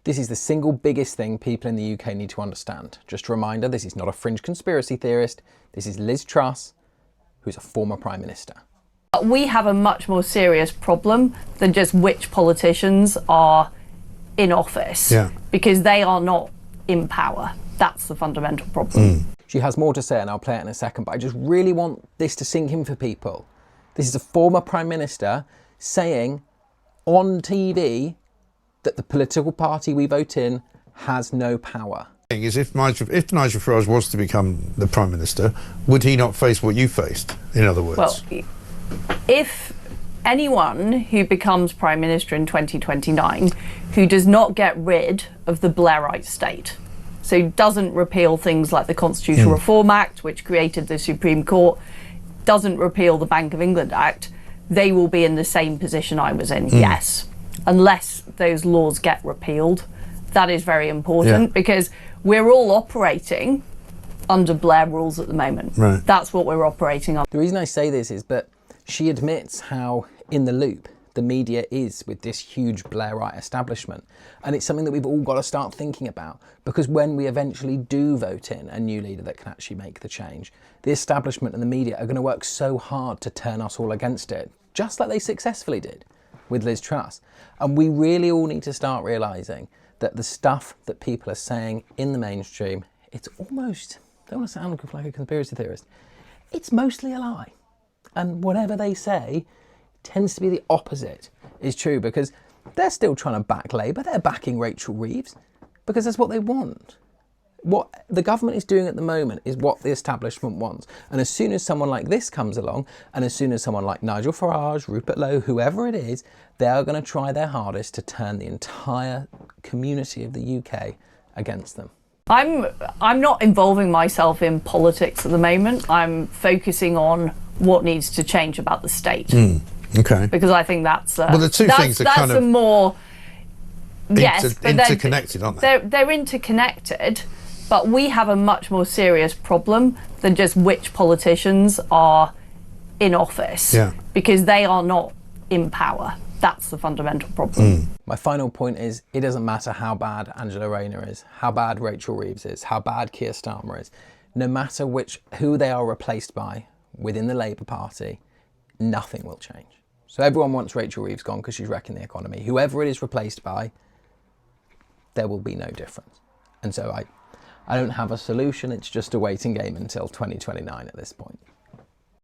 This is the single biggest thing people in the UK need to understand. Just a reminder, this is not a fringe conspiracy theorist. This is Liz Truss, who's a former Prime Minister. We have a much more serious problem than just which politicians are in office, because they are not in power. That's the fundamental problem. She has more to say and I'll play it in a second, but I just really want this to sink in for people. This is a former Prime Minister saying on TV that the political party we vote in has no power. Is if Nigel Farage was to become the Prime Minister, would he not face what you faced, in other words? Well, if anyone who becomes Prime Minister in 2029 who does not get rid of the Blairite state, so doesn't repeal things like the Constitutional Reform Act, which created the Supreme Court, doesn't repeal the Bank of England Act, they will be in the same position I was in, yes. Unless those laws get repealed. That is very important because we're all operating under Blair rules at the moment. Right. That's what we're operating on. The reason I say this is that she admits how in the loop the media is with this huge Blairite establishment. And it's something that we've all got to start thinking about, because when we eventually do vote in a new leader that can actually make the change, the establishment and the media are going to work so hard to turn us all against it, just like they successfully did with Liz Truss. And we really all need to start realising that the stuff that people are saying in the mainstream, it's almost, I don't want to sound like a conspiracy theorist, it's mostly a lie. And whatever they say tends to be the opposite is true, because they're still trying to back Labour, they're backing Rachel Reeves, because that's what they want. What the government is doing at the moment is what the establishment wants. And as soon as someone like this comes along, and as soon as someone like Nigel Farage, Rupert Lowe, whoever it is, they are going to try their hardest to turn the entire community of the UK against them. I'm not involving myself in politics at the moment. I'm focusing on what needs to change about the state. Okay. Because I think that's well, the two things are kind of more interconnected, aren't they? They're interconnected, but we have a much more serious problem than just which politicians are in office, because they are not in power. That's the fundamental problem. My final point is, it doesn't matter how bad Angela Rayner is, how bad Rachel Reeves is, how bad Keir Starmer is, no matter who they are replaced by within the Labour Party, nothing will change. So everyone wants Rachel Reeves gone because she's wrecking the economy. Whoever it is replaced by, there will be no difference. And so I don't have a solution. It's just a waiting game until 2029 at this point.